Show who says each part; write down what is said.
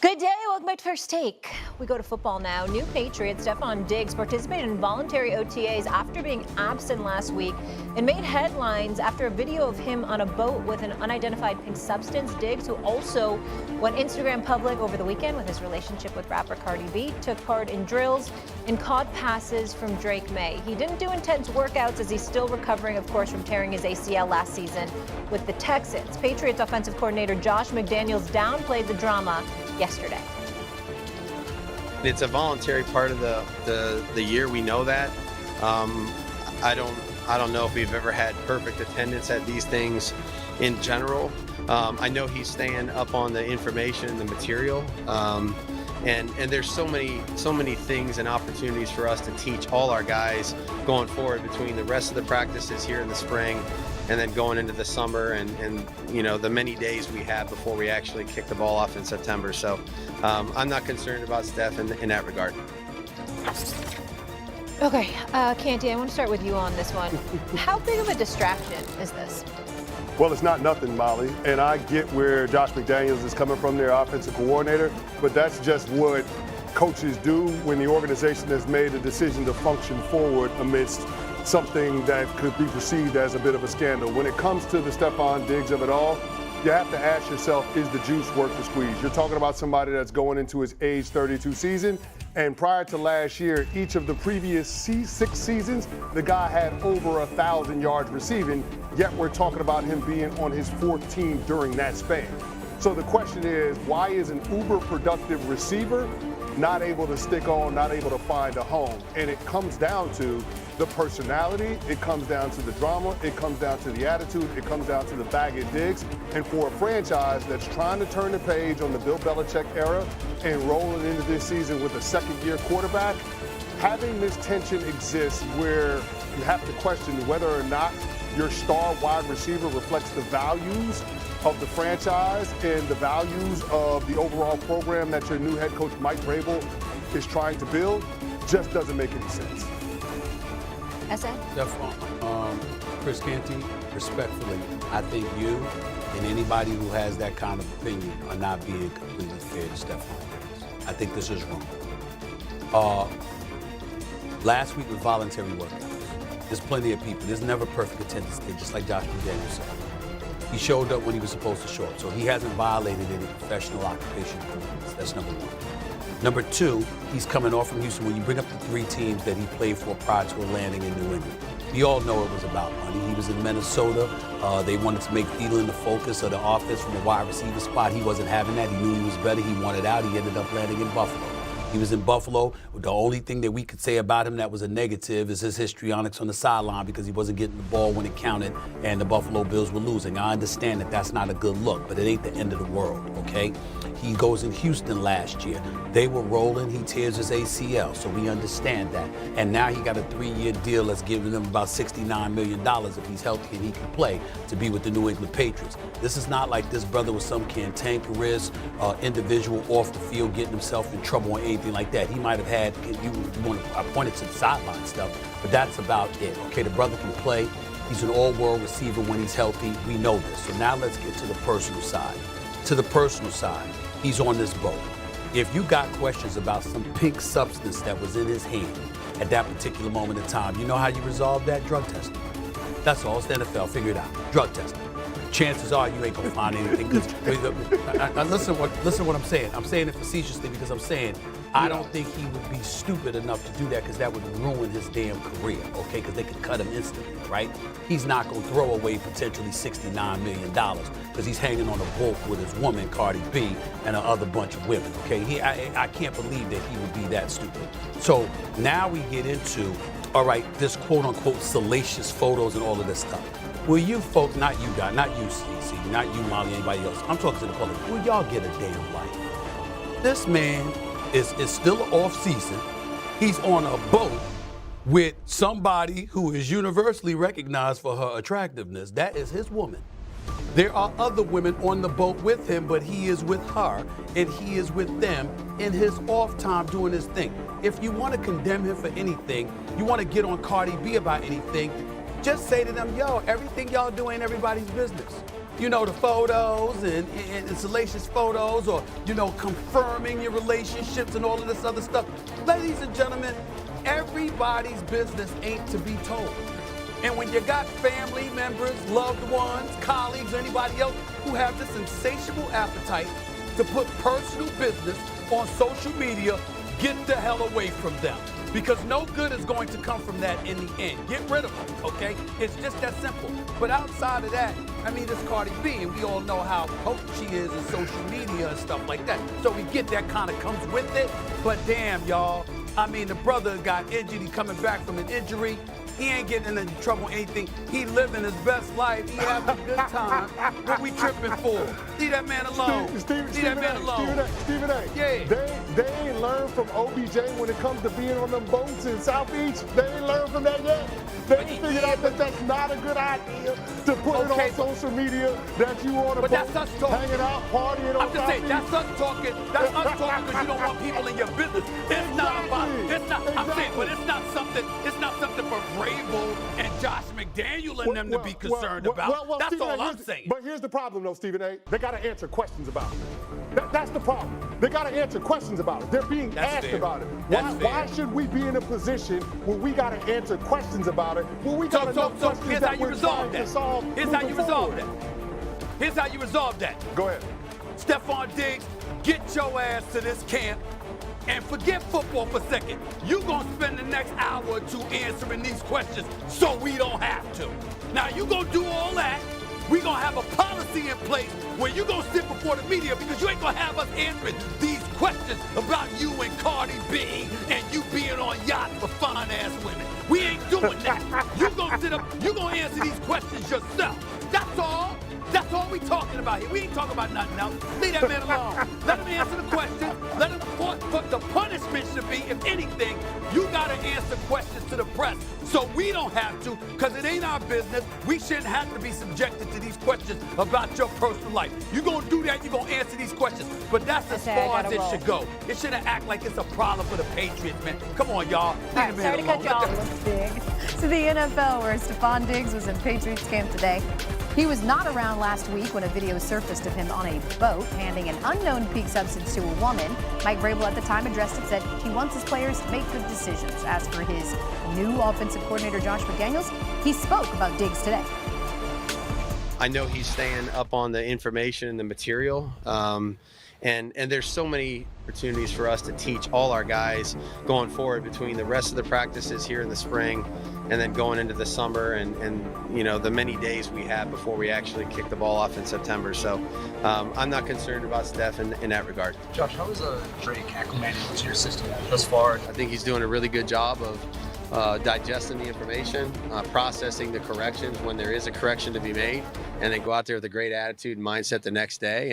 Speaker 1: Good day, welcome back to First Take. We go to football now. New Patriots Stefon Diggs participated in voluntary OTAs after being absent last week and made headlines after a video of him on a boat with an unidentified pink substance. Diggs, who also went Instagram public over the weekend with his relationship with rapper Cardi B, took part in drills and caught passes from Drake May. He didn't do intense workouts as he's still recovering, of course, from tearing his ACL last season with the Texans. Patriots offensive coordinator Josh McDaniels downplayed the drama yesterday.
Speaker 2: It's a voluntary part of the year. We know that. I don't know if we've ever had perfect attendance at these things in general. I know he's staying up on the information, the material, and there's so many things and opportunities for us to teach all our guys going forward between the rest of the practices here in the spring and then going into the summer and you know, the many days we have before we actually kick the ball off in September. So I'm not concerned about Steph in that regard.
Speaker 1: Okay, Canty, I want to start with you on this one. How big of a distraction is this?
Speaker 3: Well, it's not nothing, Molly, and I get where Josh McDaniels is coming from, their offensive coordinator, but that's just what coaches do when the organization has made a decision to function forward amidst something that could be perceived as a bit of a scandal. When it comes to the Stefon Diggs of it all, you have to ask yourself, is the juice worth the squeeze? You're talking about somebody that's going into his age 32 season, and prior to last year, each of the previous 6 seasons, the guy had over 1,000 yards receiving, yet we're talking about him being on his 4th team during that span. So the question is, why is an uber productive receiver not able to stick on, not able to find a home? And it comes down to the personality, it comes down to the drama, it comes down to the attitude, it comes down to the bag of Diggs. And for a franchise that's trying to turn the page on the Bill Belichick era and rolling into this season with a second-year quarterback, having this tension exist where you have to question whether or not your star wide receiver reflects the values of the franchise and the values of the overall program that your new head coach Mike Vrabel is trying to build, just doesn't make any sense.
Speaker 4: Stefon, Chris Canty, respectfully, I think you and anybody who has that kind of opinion are not being completely fair to Stefon Diggs. I think this is wrong. Last week was voluntary workouts. There's plenty of people. There's never perfect attendance there, just like Josh McDaniels said. He showed up when he was supposed to show up, so he hasn't violated any professional occupational commitments. That's number one. Number two, he's coming off from Houston. When you bring up the 3 teams that he played for prior to a landing in New England, we all know it was about money. He was in Minnesota. They wanted to make Thielen the focus of the offense from the wide receiver spot. He wasn't having that. He knew he was better. He wanted out. He ended up landing in Buffalo. He was in Buffalo. The only thing that we could say about him that was a negative is his histrionics on the sideline because he wasn't getting the ball when it counted and the Buffalo Bills were losing. I understand that that's not a good look, but it ain't the end of the world, okay? He goes in Houston last year. They were rolling. He tears his ACL, so we understand that. And now he got a 3-year deal that's giving him about $69 million if he's healthy and he can play to be with the New England Patriots. This is not like this brother was some cantankerous individual off the field getting himself in trouble or anything like that. He might have had, I pointed to the sideline stuff, but that's about it. Okay, the brother can play. He's an all-world receiver when he's healthy. We know this. So now let's get to the personal side. To the personal side, he's on this boat. If you got questions about some pink substance that was in his hand at that particular moment in time, you know how you resolve that? Drug testing. That's all. It's the NFL. Figure it out. Drug testing. Chances are you ain't gonna find anything. Listen what I'm saying. I'm saying it facetiously because I'm saying I don't think he would be stupid enough to do that because that would ruin his damn career, okay? Because they could cut him instantly, right? He's not gonna throw away potentially $69 million because he's hanging on a boat with his woman, Cardi B, and another bunch of women, okay? I can't believe that he would be that stupid. So now we get into, all right, this quote-unquote salacious photos and all of this stuff. Will you folks, not you guys, not you, CC, not you, Molly, anybody else, I'm talking to the public, will y'all get a damn life? This man is still off season. He's on a boat with somebody who is universally recognized for her attractiveness. That is his woman. There are other women on the boat with him, but he is with her and he is with them in his off time doing his thing. If you want to condemn him for anything, you want to get on Cardi B about anything, just say to them, yo, everything y'all do ain't everybody's business. you know, the photos and salacious photos, or, you know, confirming your relationships and all of this other stuff. Ladies and gentlemen, everybody's business ain't to be told. And when you got family members, loved ones, colleagues, or anybody else who have this insatiable appetite to put personal business on social media, get the hell away from them. Because no good is going to come from that in the end. Get rid of them, okay? It's just that simple. But outside of that, I mean, it's Cardi B, and we all know how potent she is in social media and stuff like that. So we get that kind of comes with it. But damn, y'all, I mean, the brother got injured. He coming back from an injury. He ain't getting into trouble or anything. He living his best life. He having a good time. What we tripping for? Leave that man alone. Leave that man alone.
Speaker 3: Stephen A.
Speaker 4: Yeah.
Speaker 3: They ain't learned from OBJ when it comes to being on them boats in South Beach. They ain't learned from that yet. They ain't figured out that that's not a good idea to put it on social media that you want to
Speaker 4: But that's us talking.
Speaker 3: hanging out, partying on
Speaker 4: I'm just saying, that's us talking. That's us talking because you don't want people in your business. It's not about, it's not, I'm saying, but it's not something for Vrabel and Josh McDaniel and them to be concerned about. That's
Speaker 3: Stephen
Speaker 4: all
Speaker 3: A,
Speaker 4: I'm saying.
Speaker 3: But here's the problem, though, Stephen A. They got to answer questions about it. That's the problem. They got to answer questions about it. They're being asked about it. Why should we be in a position where we got to answer questions about it? Well, we got enough questions
Speaker 4: here's
Speaker 3: that
Speaker 4: how you
Speaker 3: we're
Speaker 4: resolve
Speaker 3: trying
Speaker 4: that.
Speaker 3: to solve.
Speaker 4: Here's how you resolve that. Here's how you resolve that.
Speaker 3: Go ahead.
Speaker 4: Stefon Diggs, get your ass to this camp and forget football for a second. You're going to spend the next hour or two answering these questions so we don't have to. Now, you're going to do all that. We're going to have a policy in place where you're going to sit before the media because you ain't going to have us answering these questions about you and Cardi B and you being on yachts for fine-ass women. We ain't doing that. You're going to sit up, you're going to answer these questions yourself. That's all. That's all we talking about here. We ain't talking about nothing else. Leave that man alone. Let him answer the questions. Let him, but the punishment should be, if anything, you got to answer questions to the press so we don't have to, because it ain't our business. We shouldn't have to be subjected to these questions about your personal life. You're going to do that, you're going to answer these questions. But that's as far as it should go. It shouldn't act like it's a problem for the Patriots, man. Come on, y'all. Leave the man alone.
Speaker 5: Looks big. To the NFL, where Stefon Diggs was in Patriots camp today. He was not around last week when a video surfaced of him on a boat handing an unknown pink substance to a woman. Mike Vrabel at the time addressed it, said he wants his players to make good decisions. As for his new offensive coordinator, Josh McDaniels, he spoke about Diggs today.
Speaker 2: I know he's staying up on the information and the material. And there's so many opportunities for us to teach all our guys going forward between the rest of the practices here in the spring and then going into the summer and you know, the many days we have before we actually kick the ball off in September. So I'm not concerned about Steph in that regard.
Speaker 6: Josh, how is Drake acclimated to your system thus far?
Speaker 2: I think he's doing a really good job of digesting the information, processing the corrections when there is a correction to be made, and then go out there with a great attitude and mindset the next day.